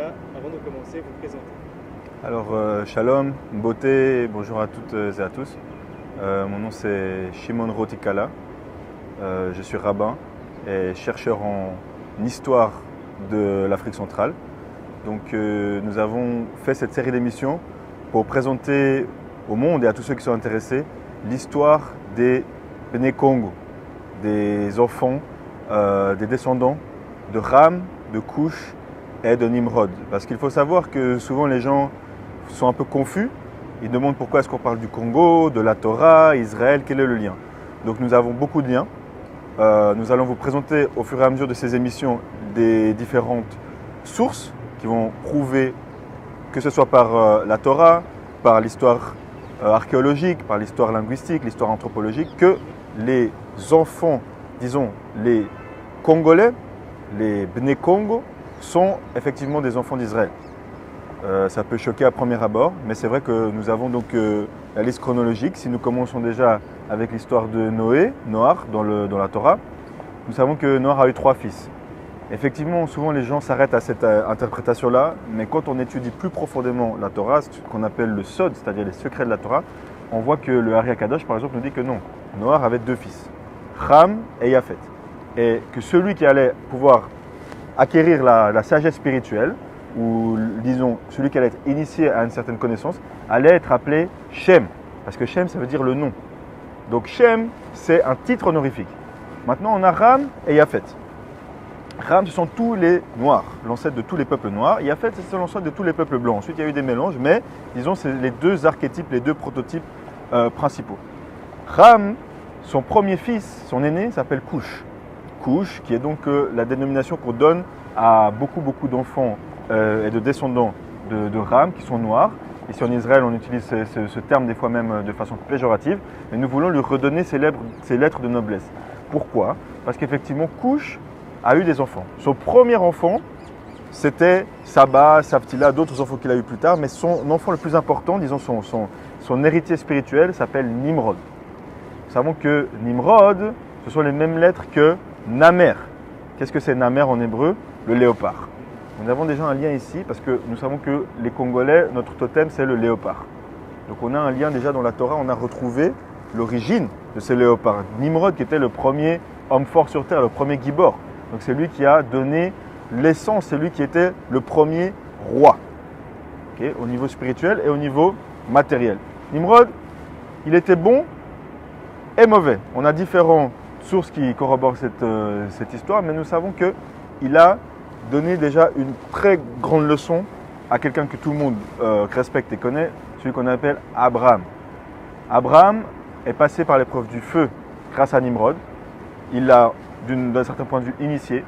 déjà, avant de commencer, vous présenter. Alors, shalom, beauté, bonjour à toutes et à tous. Mon nom c'est Shimon Rotikala. Je suis rabbin et chercheur en histoire de l'Afrique centrale. Donc, nous avons fait cette série d'émissions pour présenter au monde et à tous ceux qui sont intéressés l'histoire des Bnei Congo, des enfants, des descendants de Ram, de Cush et de Nimrod. Parce qu'il faut savoir que souvent les gens sont un peu confus. Ils demandent pourquoi est-ce qu'on parle du Congo, de la Torah, Israël, quel est le lien. Donc nous avons beaucoup de liens. Nous allons vous présenter au fur et à mesure de ces émissions des différentes sources qui vont prouver, que ce soit par la Torah, par l'histoire archéologique, par l'histoire linguistique, l'histoire anthropologique, que les enfants, disons les Congolais, les Bnei Congo, sont effectivement des enfants d'Israël. Ça peut choquer à premier abord, mais c'est vrai que nous avons donc la liste chronologique. Si nous commençons déjà avec l'histoire de Noé, Noach, dans la Torah, nous savons que Noach a eu 3 fils. Effectivement, souvent les gens s'arrêtent à cette interprétation-là, mais quand on étudie plus profondément la Torah, ce qu'on appelle le Sod, c'est-à-dire les secrets de la Torah, on voit que le Ari HaKadosh, par exemple, nous dit que non, Noach avait 2 fils, Ham et Yafet. Et que celui qui allait pouvoir acquérir la sagesse spirituelle, ou disons celui qui allait être initié à une certaine connaissance, allait être appelé Shem, parce que Shem ça veut dire le nom. Donc Shem c'est un titre honorifique. Maintenant on a Ram et Yafet. Ram ce sont tous les noirs, l'ancêtre de tous les peuples noirs. Yafet c'est l'ancêtre de tous les peuples blancs. Ensuite il y a eu des mélanges, mais disons c'est les 2 archétypes, les 2 prototypes principaux. Ram, son premier fils, son aîné s'appelle Cush. Cush qui est donc la dénomination qu'on donne à beaucoup d'enfants et de descendants de Ram qui sont noirs. Ici en Israël, on utilise ce terme des fois même de façon péjorative, mais nous voulons lui redonner ses lettres de noblesse. Pourquoi? Parce qu'effectivement, Cush a eu des enfants. Son premier enfant, c'était Saba, Saptila, d'autres enfants qu'il a eu plus tard, mais son enfant le plus important, disons son héritier spirituel, s'appelle Nimrod. Nous savons que Nimrod, ce sont les mêmes lettres que Namer. Qu'est-ce que c'est Namer en hébreu? Le léopard. Nous avons déjà un lien ici parce que nous savons que les Congolais, notre totem c'est le léopard. Donc on a un lien déjà dans la Torah, on a retrouvé l'origine de ce léopard. Nimrod qui était le premier homme fort sur terre, le premier Gibor. Donc c'est lui qui a donné l'essence, c'est lui qui était le premier roi. Okay, au niveau spirituel et au niveau matériel. Nimrod, il était bon et mauvais. On a différentes sources qui corroborent cette histoire, mais nous savons qu'il a donné déjà une très grande leçon à quelqu'un que tout le monde respecte et connaît, celui qu'on appelle Abraham. Abraham est passé par l'épreuve du feu grâce à Nimrod. Il l'a, d'un certain point de vue, initié.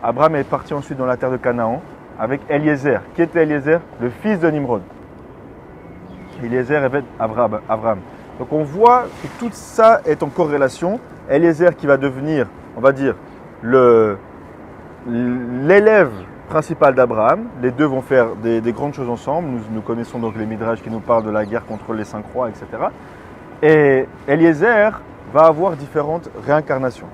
Abraham est parti ensuite dans la terre de Canaan avec Eliezer. Qui était Eliezer? Le fils de Nimrod. Eliezer avait Abraham. Donc on voit que tout ça est en corrélation. Eliezer qui va devenir, on va dire, l'élève principal d'Abraham. Les deux vont faire des grandes choses ensemble. Nous connaissons donc les Midrash qui nous parlent de la guerre contre les 5 rois, etc. Et Eliezer va avoir différentes réincarnations.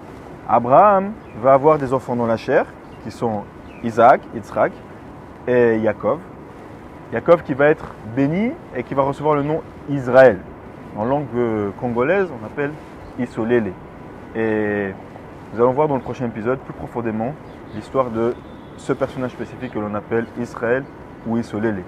Abraham va avoir des enfants dans la chair, qui sont Isaac, Yitzhak et Yaakov. Yaakov qui va être béni et qui va recevoir le nom Israël. En langue congolaise, on appelle Isolele. Et nous allons voir dans le prochain épisode plus profondément l'histoire de ce personnage spécifique que l'on appelle Israël ou Isolele.